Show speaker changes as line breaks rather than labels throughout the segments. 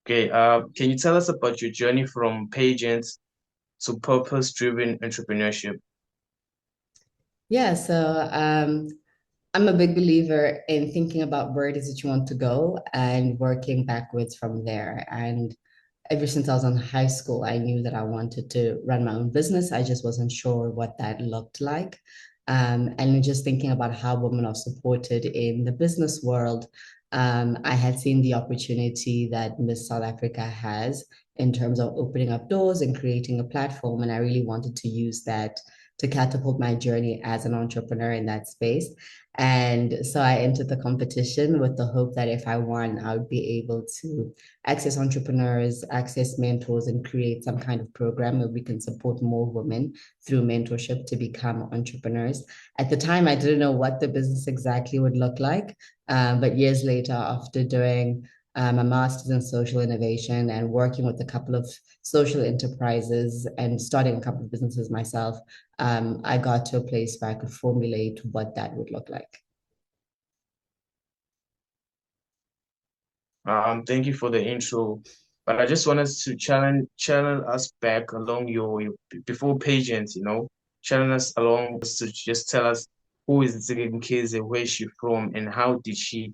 Okay, can you tell us about your journey from pageant to purpose-driven entrepreneurship?
Yeah, so I'm a big believer in thinking about where it is that you want to go and working backwards from there. And ever since I was in high school, I knew that I wanted to run my own business. I just wasn't sure what that looked like. And just thinking about how women are supported in the business world, I had seen the opportunity that Miss South Africa has in terms of opening up doors and creating a platform. And I really wanted to use that to catapult my journey as an entrepreneur in that space. And so I entered the competition with the hope that if I won, I would be able to access entrepreneurs, access mentors, and create some kind of program where we can support more women through mentorship to become entrepreneurs. At the time, I didn't know what the business exactly would look like. But years later, after doing a master's in social innovation and working with a couple of social enterprises and starting a couple of businesses myself, I got to a place where I could formulate what that would look like.
Thank you for the intro, but I just want us to challenge us back along your before pageant, challenge us along to just tell us who is Ntsiki Mkhize, where is she from, and how did she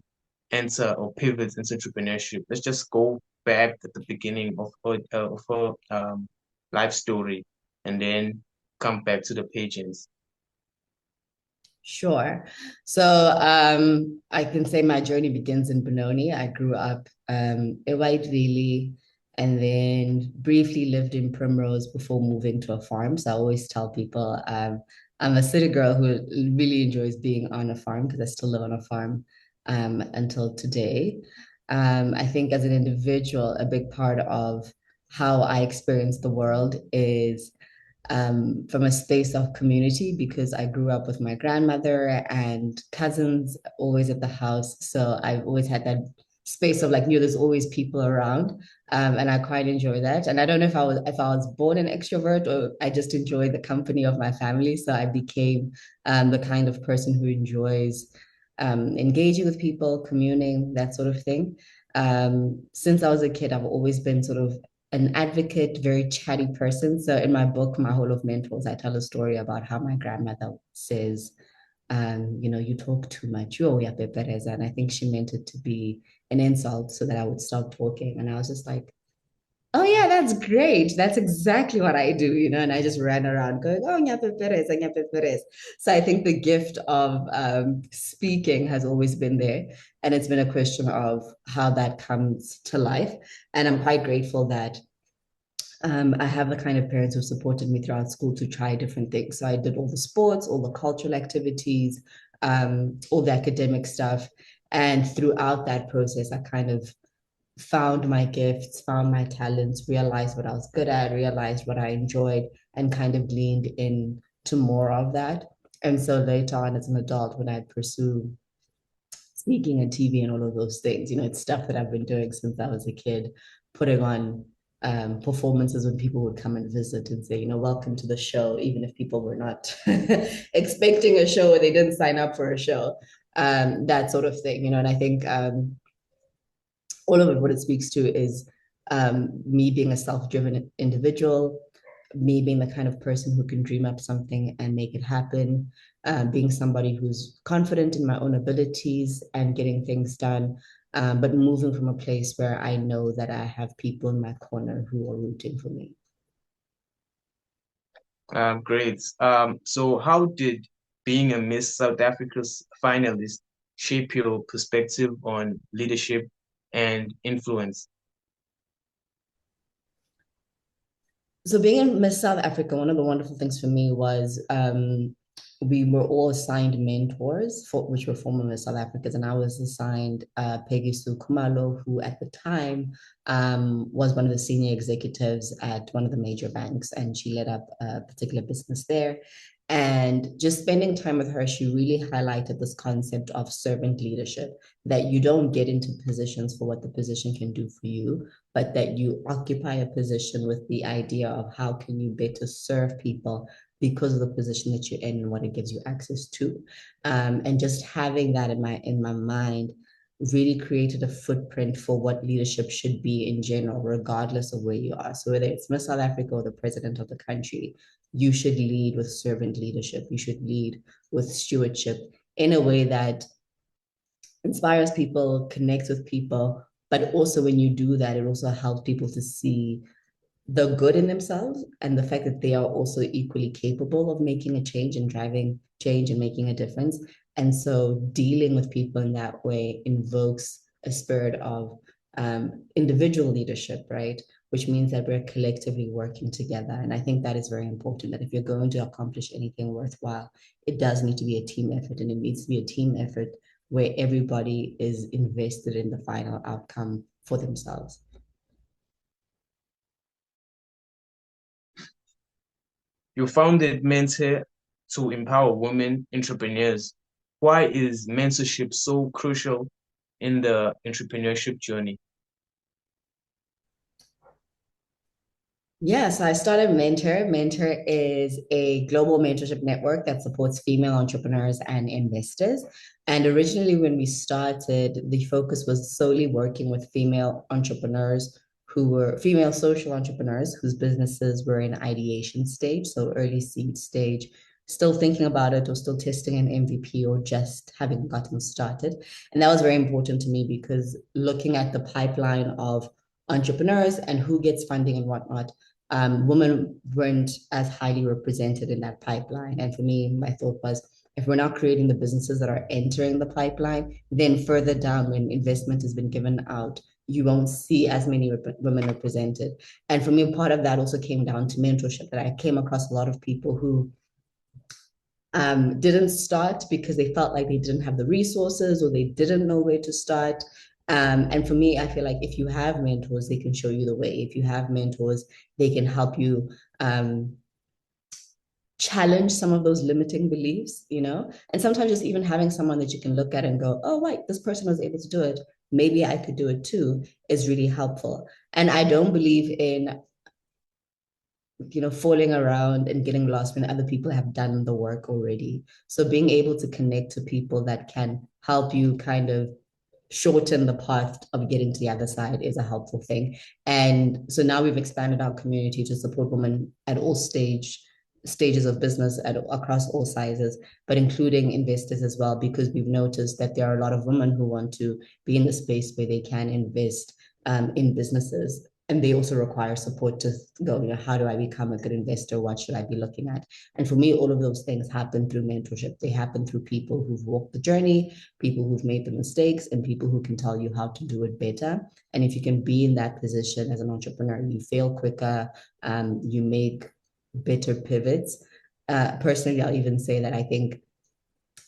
enter or pivot into entrepreneurship? Let's just go back at the beginning of her life story, and then come back to the pageants.
Sure. So I can say my journey begins in Benoni. I grew up in White Valley and then briefly lived in Primrose before moving to a farm. So I always tell people I'm a city girl who really enjoys being on a farm because I still live on a farm until today. I think as an individual, a big part of how I experience the world is from a space of community because I grew up with my grandmother and cousins always at the house. So I've always had that space of like, there's always people around. And I quite enjoy that. And I don't know if I was born an extrovert or I just enjoy the company of my family. So I became the kind of person who enjoys engaging with people, communing, that sort of thing. Since I was a kid, I've always been sort of an advocate, very chatty person. So in my book, My Hall of Mentors, I tell a story about how my grandmother says, you talk too much. You always Perez. And I think she meant it to be an insult so that I would stop talking. And I was just like, oh yeah, that's great. That's exactly what I do, and I just ran around going, oh, Nyape Perez, Nyape Perez. So I think the gift of speaking has always been there. And it's been a question of how that comes to life. And I'm quite grateful that I have the kind of parents who supported me throughout school to try different things. So I did all the sports, all the cultural activities, all the academic stuff. And throughout that process, I kind of found my gifts, found my talents, realized what I was good at, realized what I enjoyed, and kind of leaned in to more of that. And so later on, as an adult, when I pursue speaking and TV and all of those things, it's stuff that I've been doing since I was a kid, putting on performances when people would come and visit and say, welcome to the show, even if people were not expecting a show or they didn't sign up for a show, that sort of thing, and I think all of it, what it speaks to is me being a self-driven individual, me being the kind of person who can dream up something and make it happen, being somebody who's confident in my own abilities and getting things done, but moving from a place where I know that I have people in my corner who are rooting for me.
Great. So how did being a Miss South Africa's finalist shape your perspective on leadership and influence?
So being in Miss South Africa, one of the wonderful things for me was we were all assigned mentors for which were former Miss South Africans, and I was assigned Peggy Sue Kumalo, who at the time was one of the senior executives at one of the major banks, and she led up a particular business there. And just spending time with her, she really highlighted this concept of servant leadership, that you don't get into positions for what the position can do for you, but that you occupy a position with the idea of how can you better serve people because of the position that you're in and what it gives you access to. And just having that in my mind really created a footprint for what leadership should be in general, regardless of where you are. So whether it's Miss South Africa or the president of the country, you should lead with servant leadership. You should lead with stewardship in a way that inspires people, connects with people. But also when you do that, it also helps people to see the good in themselves and the fact that they are also equally capable of making a change and driving change and making a difference. And so dealing with people in that way invokes a spirit of individual leadership, right? Which means that we're collectively working together. And I think that is very important, that if you're going to accomplish anything worthwhile, it does need to be a team effort, and it needs to be a team effort where everybody is invested in the final outcome for themselves.
You founded MentHer to empower women entrepreneurs. Why is mentorship so crucial in the entrepreneurship journey?
Yeah, so I started MentHer. MentHer is a global mentorship network that supports female entrepreneurs and investors. And originally, when we started, the focus was solely working with female entrepreneurs who were female social entrepreneurs whose businesses were in ideation stage, so early seed stage, still thinking about it or still testing an MVP or just having gotten started. And that was very important to me because looking at the pipeline of entrepreneurs and who gets funding and whatnot, women weren't as highly represented in that pipeline. And for me, my thought was, if we're not creating the businesses that are entering the pipeline, then further down when investment has been given out, you won't see as many women represented. And for me, part of that also came down to mentorship, that I came across a lot of people who didn't start because they felt like they didn't have the resources or they didn't know where to start. And for me, I feel like if you have mentors, they can show you the way. If you have mentors, they can help you challenge some of those limiting beliefs, you know? And sometimes just even having someone that you can look at and go, oh, wait, this person was able to do it. Maybe I could do it too, is really helpful. And I don't believe in falling around and getting lost when other people have done the work already. So being able to connect to people that can help you kind of shorten the path of getting to the other side is a helpful thing. And so now we've expanded our community to support women at all stages of business across all sizes, but including investors as well, because we've noticed that there are a lot of women who want to be in the space where they can invest in businesses, and they also require support to go, how do I become a good investor? What should I be looking at? And for me, all of those things happen through mentorship. They happen through people who've walked the journey, people who've made the mistakes, and people who can tell you how to do it better. And if you can be in that position as an entrepreneur, you fail quicker, you make better pivots. Personally, I'll even say that I think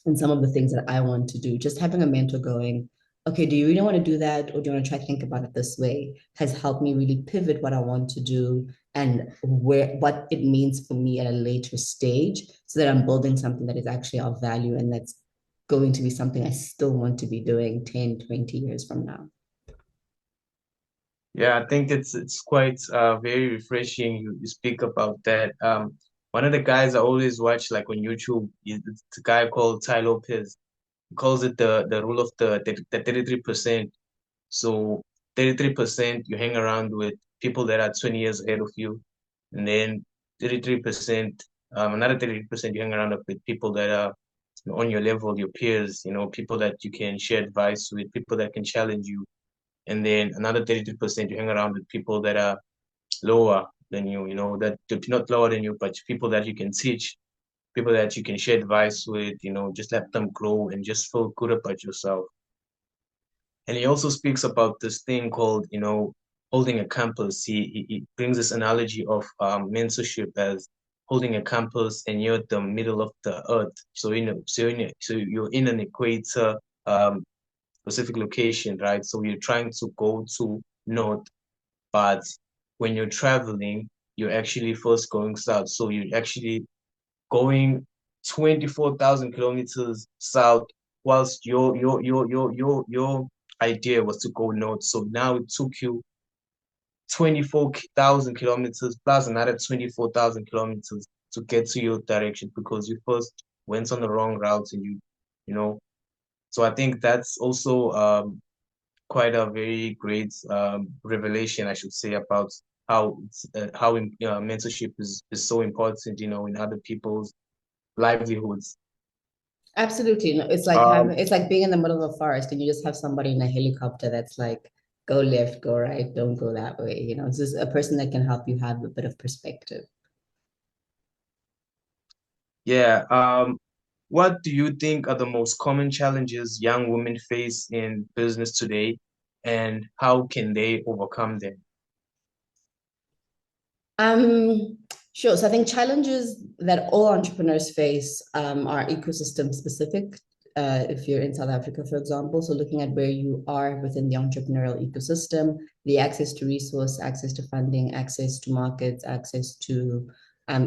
in some of the things that I want to do, just having a mentor going, okay, do you really want to do that? Or do you want to try to think about it this way? Has helped me really pivot what I want to do and what it means for me at a later stage, so that I'm building something that is actually of value and that's going to be something I still want to be doing 10, 20 years from now.
Yeah, I think it's quite very refreshing. You speak about that. One of the guys I always watch like on YouTube is the guy called Ty Lopez. He calls it the rule of the 33%. So 33% you hang around with people that are 20 years ahead of you, and then 33%, another 33% you hang around with people that are on your level, your peers, people that you can share advice with, people that can challenge you. And then another 33% you hang around with people that are lower than you, that not lower than you, but people that you can teach, people that you can share advice with, just let them grow and just feel good about yourself. And he also speaks about this thing called, holding a campus. He brings this analogy of mentorship as holding a campus and you're at the middle of the earth. So you're in an equator specific location, right? So you're trying to go to north, but when you're traveling, you're actually first going south. So you're actually going 24,000 kilometers south, whilst your idea was to go north. So now it took you 24,000 kilometers plus another 24,000 kilometers to get to your direction because you first went on the wrong route and you know, So I think that's also quite a very great revelation, I should say, about how mentorship is so important, in other people's livelihoods.
Absolutely. No, it's like
Um,
it's like being in the middle of a forest and you just have somebody in a helicopter that's like, go left, go right, don't go that way. It's just a person that can help you have a bit of perspective.
yeah. What do you think are the most common challenges young women face in business today, and how can they overcome them?
Um, sure. So I think challenges that all entrepreneurs face are ecosystem specific. If you're in South Africa, for example, so looking at where you are within the entrepreneurial ecosystem, the access to resource, access to funding, access to markets, access to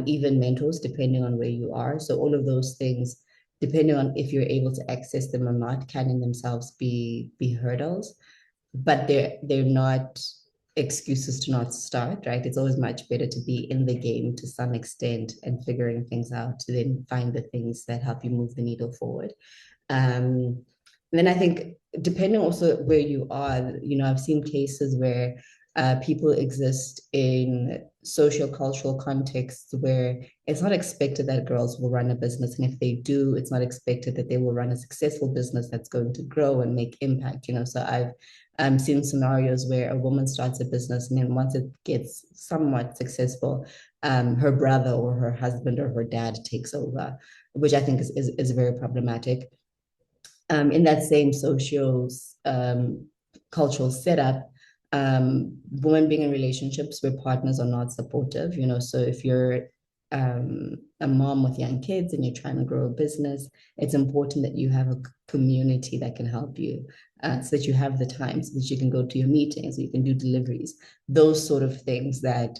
even mentors, depending on where you are. So all of those things, depending on if you're able to access them or not, can in themselves be hurdles, but they're not excuses to not start, right? It's always much better to be in the game to some extent and figuring things out to then find the things that help you move the needle forward. um, and then I think depending also where you are, I've seen cases where people exist in social cultural contexts where it's not expected that girls will run a business, and if they do, it's not expected that they will run a successful business that's going to grow and make impact. So I've seen scenarios where a woman starts a business, and then once it gets somewhat successful, her brother or her husband or her dad takes over, which I think is very problematic. In that same socio cultural setup, women being in relationships where partners are not supportive, so if you're a mom with young kids and you're trying to grow a business, it's important that you have a community that can help you, so that you have the time, so that you can go to your meetings, so you can do deliveries, those sort of things that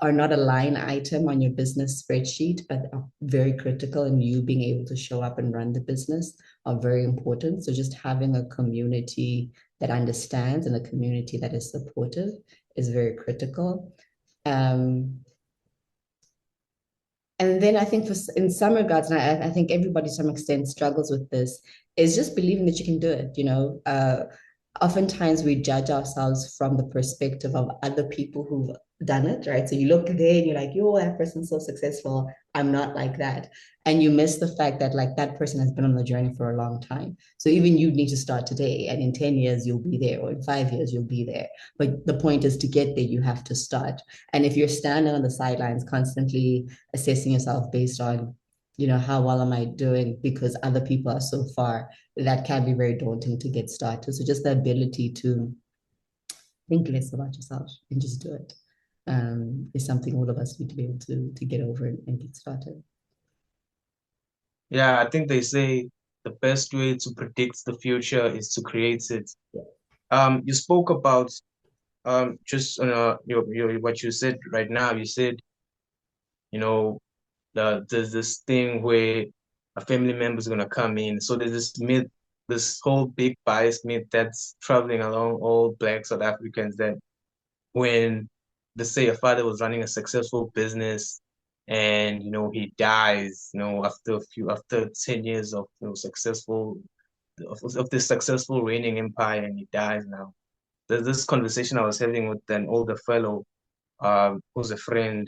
are not a line item on your business spreadsheet, but are very critical in you being able to show up and run the business are very important. So just having a community that understands and a community that is supportive is very critical. Um, and then I think in some regards, and I think everybody to some extent struggles with this, is just believing that you can do it. Oftentimes we judge ourselves from the perspective of other people who've done it, right? So you look there and you're like, yo, that person's so successful. I'm not like that. And you miss the fact that like that person has been on the journey for a long time. So even you need to start today. And in 10 years, you'll be there, or in 5 years, you'll be there. But the point is to get there, you have to start. And if you're standing on the sidelines constantly assessing yourself based on, how well am I doing because other people are so far, that can be very daunting to get started. So just the ability to think less about yourself and just do it is something all of us need to be able to get over and get started.
Yeah, I think they say the best way to predict the future is to create it.
Yeah.
You spoke about just what you said right now. You said, you know, there's this thing where a family member is gonna come in. So there's this myth, this whole big bias myth that's traveling along all Black South Africans, that when, let's say, a father was running a successful business and he dies, after 10 years of of this successful reigning empire, and he dies now. There's this conversation I was having with an older fellow, who's a friend,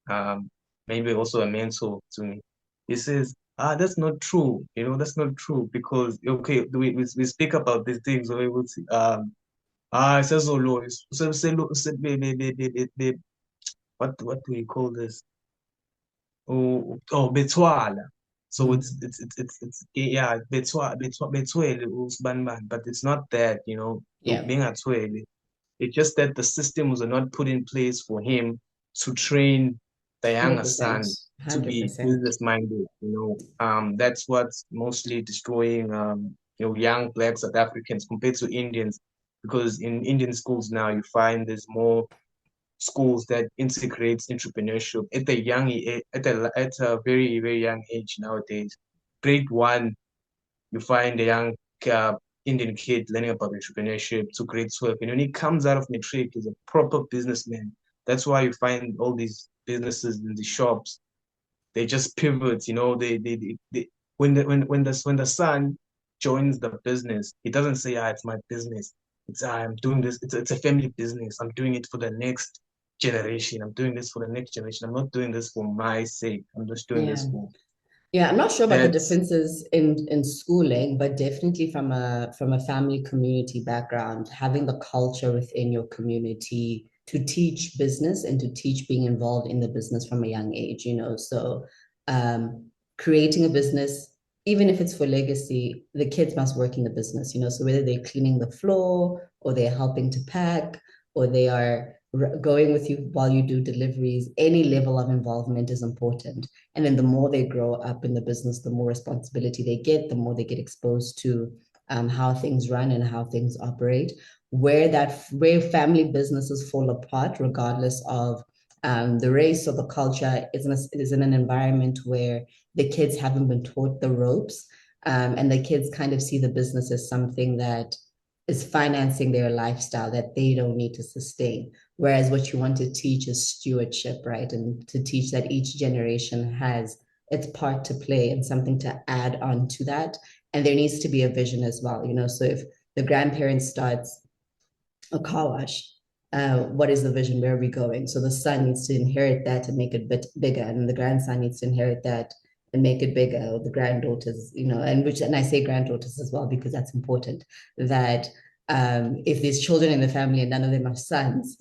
um, maybe also a mentor to me. He says, that's not true. That's not true because, okay, we speak about these things. We're able to, sezolo, what do we call this? Betwala. So
Mm.
yeah, betwele usbanban, but it's not that,
Yeah,
being atwele. It's just that the systems are not put in place for him to train the younger
100%,
son to be
100%.
business minded. That's what's mostly destroying, young Black South Africans compared to Indians, because in Indian schools now you find there's more schools that integrates entrepreneurship at a very very young age nowadays. Grade one, you find a young uh, Indian kid learning about entrepreneurship to grade 12. And when he comes out of matric, he's a proper businessman. That's why you find all these businesses in the shops. They just pivot, when the son joins the business, he doesn't say, it's my business. It's I'm doing this. It's a family business. I'm doing it for the next generation. I'm doing this for the next generation. I'm not doing this for my sake. I'm just doing
Yeah.
this for
Yeah, I'm not sure about the
that's
differences in schooling, but definitely from a family community background, having the culture within your community to teach business and to teach being involved in the business from a young age, you know. So um, creating a business, even if it's for legacy, the kids must work in the business, you know. So whether they're cleaning the floor or they're helping to pack or they are going with you while you do deliveries, any level of involvement is important. And then the more they grow up in the business, the more responsibility they get, the more they get exposed to how things run and how things operate. Where family businesses fall apart, regardless of the race or the culture, is in an environment where the kids haven't been taught the ropes, and the kids kind of see the business as something that is financing their lifestyle that they don't need to sustain. Whereas what you want to teach is stewardship, right? And to teach that each generation has its part to play and something to add on to that. And there needs to be a vision as well, you know. So if the grandparent starts a car wash, what is the vision? Where are we going? So the son needs to inherit that and make it a bit bigger, and the grandson needs to inherit that and make it bigger. Or the granddaughters, you know, and I say granddaughters as well because that's important. That if there's children in the family and none of them are sons,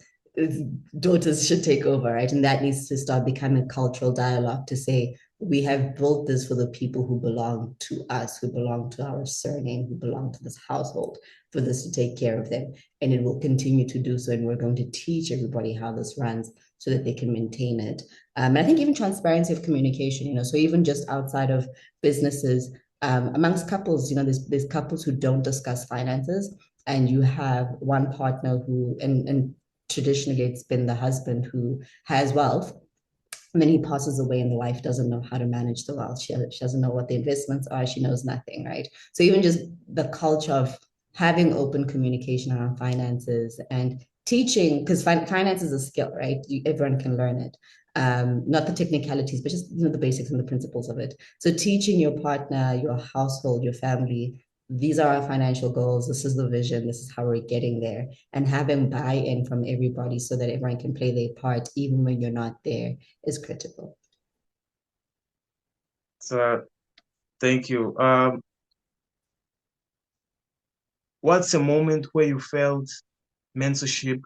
daughters should take over, right? And that needs to start becoming a cultural dialogue to say, we have built this for the people who belong to us, who belong to our surname, who belong to this household, for this to take care of them. And it will continue to do so. And we're going to teach everybody how this runs so that they can maintain it. And I think even transparency of communication, you know, so even just outside of businesses, amongst couples, you know, there's couples who don't discuss finances, and you have one partner who, and traditionally it's been the husband who has wealth, and then he passes away and the wife doesn't know how to manage the wealth. She doesn't know what the investments are. She knows nothing, right? So even just the culture of having open communication around finances and teaching, because finance is a skill, right? Everyone can learn it. Not the technicalities, but just, you know, the basics and the principles of it. So teaching your partner, your household, your family, these are our financial goals. This is the vision. This is how we're getting there. And having buy-in from everybody so that everyone can play their part, even when you're not there, is critical.
so thank you. What's a moment where you felt mentorship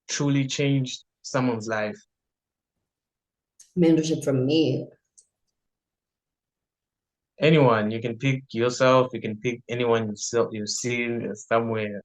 truly changed someone's life?
Mentorship from me.
Anyone, you can pick yourself, you can pick anyone you've seen somewhere.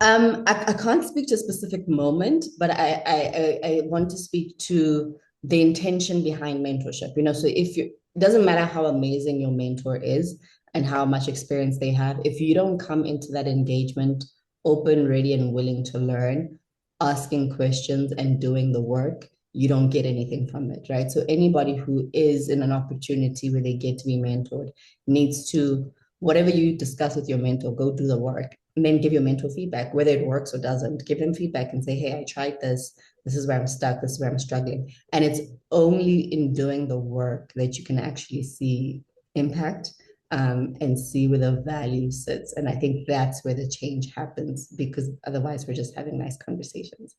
I can't speak to a specific moment, but I want to speak to the intention behind mentorship. You know, so if you, it doesn't matter how amazing your mentor is and how much experience they have, if you don't come into that engagement open, ready, and willing to learn, asking questions and doing the work, you don't get anything from it, right? So anybody who is in an opportunity where they get to be mentored needs to, whatever you discuss with your mentor, go do the work and then give your mentor feedback, whether it works or doesn't. Give them feedback and say, hey, I tried this. This is where I'm stuck. This is where I'm struggling. And it's only in doing the work that you can actually see impact, and see where the value sits. And I think that's where the change happens, because otherwise we're just having nice conversations.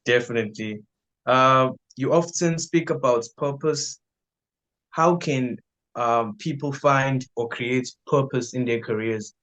Definitely. You often speak about purpose. How can people find or create purpose in their careers?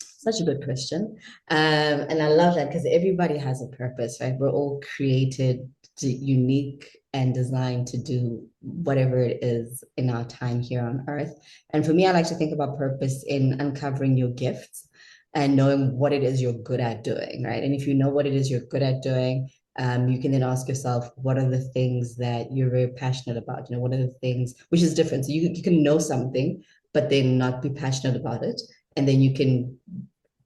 Such a good question. And I love that because everybody has a purpose, right? We're all created unique and designed to do whatever it is in our time here on earth. And for me, I like to think about purpose in uncovering your gifts and knowing what it is you're good at doing, right? And if you know what it is you're good at doing, you can then ask yourself, what are the things that you're very passionate about? You know, what are the things, which is different. So you can know something, but then not be passionate about it. And then you can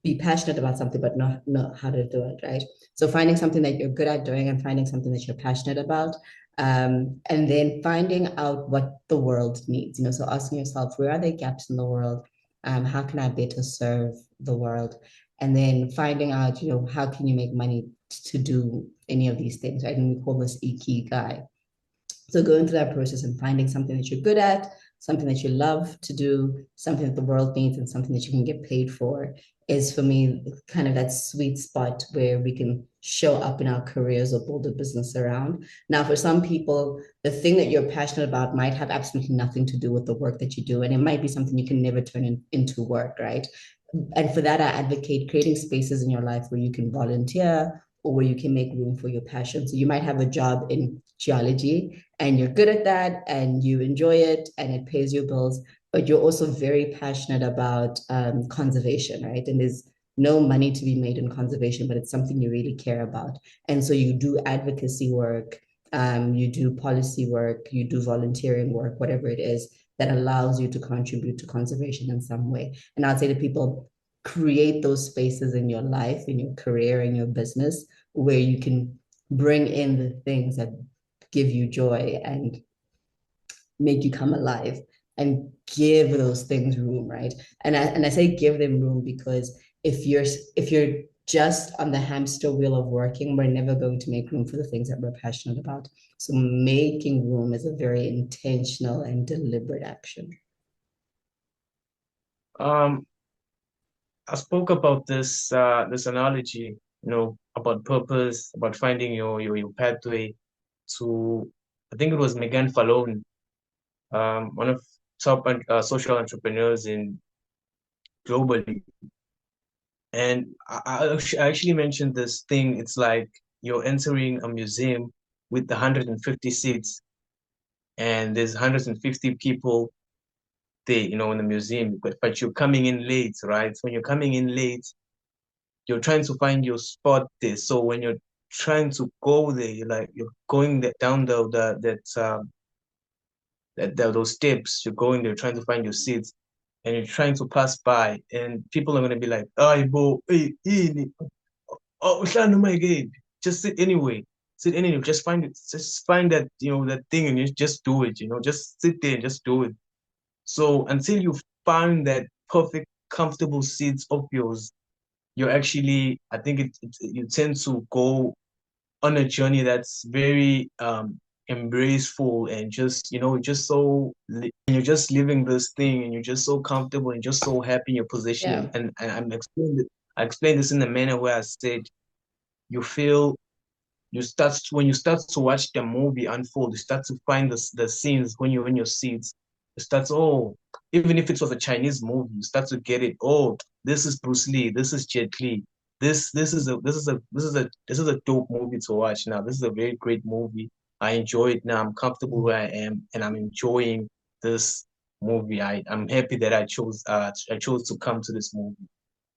be passionate about something but not know how to do it, right? So finding something that you're good at doing and finding something that you're passionate about, and then finding out what the world needs, you know, so asking yourself, where are there gaps in the world? How can I better serve the world? And then finding out, you know, how can you make money to do any of these things, right? And we call this ikigai. So going through that process and finding something that you're good at, something that you love to do, something that the world needs, and something that you can get paid for is for me kind of that sweet spot where we can show up in our careers or build a business around. Now, for some people, the thing that you're passionate about might have absolutely nothing to do with the work that you do, and it might be something you can never turn into work, right? And for that, I advocate creating spaces in your life where you can volunteer or where you can make room for your passion. So you might have a job in geology and you're good at that and you enjoy it and it pays your bills, but you're also very passionate about conservation, right? And there's no money to be made in conservation, but it's something you really care about. And so you do advocacy work, you do policy work, you do volunteering work, whatever it is that allows you to contribute to conservation in some way. And I'd say to people, create those spaces in your life, in your career, in your business, where you can bring in the things that give you joy and make you come alive and give those things room, right? And I say give them room because if you're just on the hamster wheel of working, we're never going to make room for the things that we're passionate about. So making room is a very intentional and deliberate action.
Um, I spoke about this analogy, about purpose, about finding your pathway to, I think it was Megan Fallon, one of top social entrepreneurs in globally. And I actually mentioned this thing. It's like you're entering a museum with 150 seats, and there's 150 people there, in the museum, but you're coming in late, right? When you're coming in late, you're trying to find your spot there. So when you're trying to go there, you're going down those steps, you're going there trying to find your seats, and you're trying to pass by, and people are gonna be like, "Ay, bo, hey, oh, my God, just sit anyway." Sit anyway, just find it, just find that, that thing and you just do it, just sit there and just do it. So until you find that perfect, comfortable seat of yours, you're actually, I think you tend to go on a journey that's very embraceful and just, just and you're just living this thing and you're just so comfortable and just so happy in your position.
Yeah.
And I explained this in the manner where I said you feel when you start to watch the movie unfold, you start to find the scenes when you're in your seats. You start to, oh, even if it was a Chinese movie, you start to get it. Oh, this is Bruce Lee, this is Jet Li. This is a dope movie to watch now. This is a very great movie. I enjoy it now. I'm comfortable where I am and I'm enjoying this movie. I'm happy that I chose to come to this movie.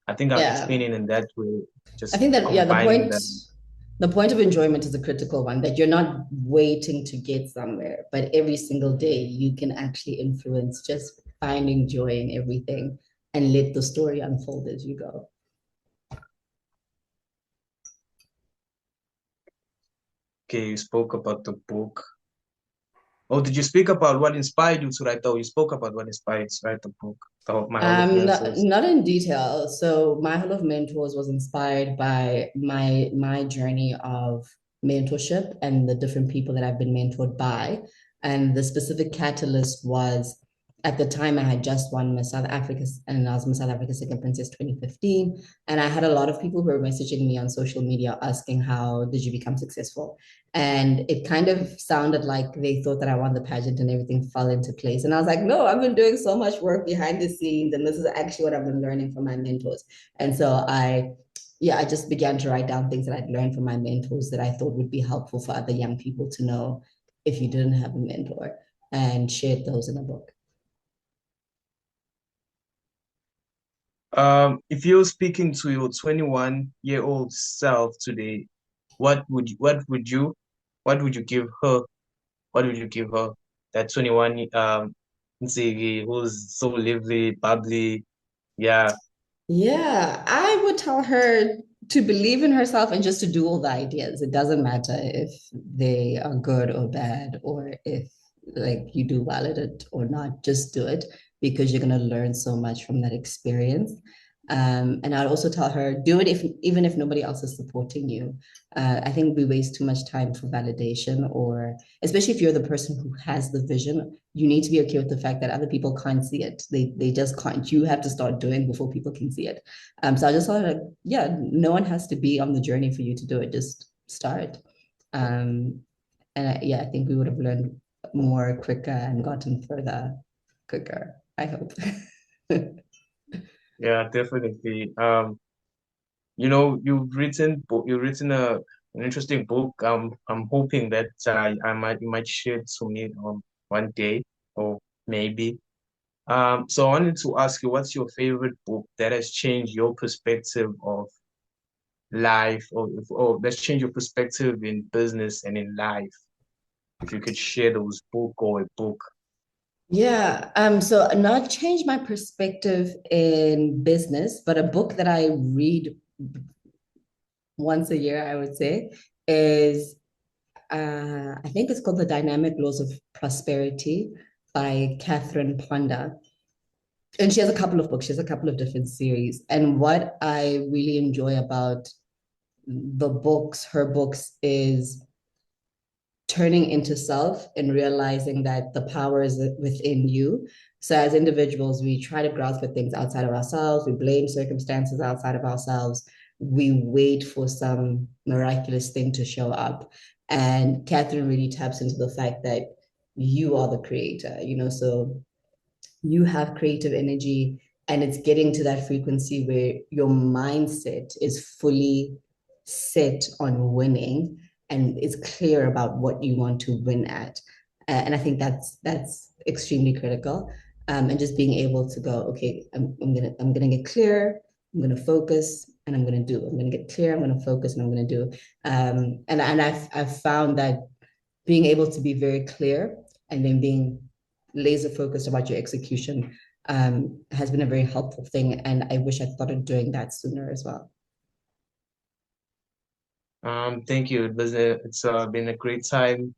I think I'm
Yeah.
explaining in that way,
I
just
think that, yeah, the
combining
point
that.
the point of enjoyment is a critical one, that you're not waiting to get somewhere, but every single day you can actually influence just finding joy in everything and let the story unfold as you go.
Okay, you spoke about the book. Oh, did you speak about what inspired you to write? Oh, you spoke about what inspired you to write the book, My Hall of
Not,
Mentors.
not in detail. So my Hall of Mentors was inspired by my journey of mentorship and the different people that I've been mentored by. And the specific catalyst was at the time I had just won Miss South Africa and I was Miss South Africa Second Princess 2015. And I had a lot of people who were messaging me on social media asking, how did you become successful? And it kind of sounded like they thought that I won the pageant and everything fell into place. And I was like, no, I've been doing so much work behind the scenes. And this is actually what I've been learning from my mentors. And so I just began to write down things that I'd learned from my mentors that I thought would be helpful for other young people to know if you didn't have a mentor, and shared those in a book.
If you're speaking to your 21-year-old self today, what would you give her? What would you give her? That 21 Ntsiki, who's so lively, bubbly, yeah.
Yeah, I would tell her to believe in herself and just to do all the ideas. It doesn't matter if they are good or bad, or if like you do well at it or not. Just do it because you're going to learn so much from that experience. And I'd also tell her, do it if even if nobody else is supporting you. I think we waste too much time for validation, or especially if you're the person who has the vision, you need to be okay with the fact that other people can't see it. They just can't. You have to start doing before people can see it. So I just thought, like, yeah, no one has to be on the journey for you to do it. Just start. Um, yeah, I think we would have learned more quicker and gotten further quicker, I hope.
Yeah, definitely. You've written an interesting book. I'm hoping that I might you might share it to me one day or maybe. So I wanted to ask you, what's your favorite book that has changed your perspective of life, or that's changed your perspective in business and in life? If you could share those book or a book.
Yeah, so not change my perspective in business, but a book that I read once a year, I would say, is I think it's called The Dynamic Laws of Prosperity by Catherine Ponder. And she has a couple of books, she has a couple of different series. And what I really enjoy about her books, is turning into self and realizing that the power is within you. So as individuals, we try to grasp at things outside of ourselves. We blame circumstances outside of ourselves. We wait for some miraculous thing to show up. And Catherine really taps into the fact that you are the creator, so you have creative energy, and it's getting to that frequency where your mindset is fully set on winning and is clear about what you want to win at. And I think that's extremely critical. And just being able to go, okay, I'm gonna get clear, I'm gonna focus, and I'm gonna do. I'm gonna get clear, I'm gonna focus, and I'm gonna do. And I've found that being able to be very clear and then being laser focused about your execution has been a very helpful thing. And I wish I started doing that sooner as well.
Thank you. It's been a great time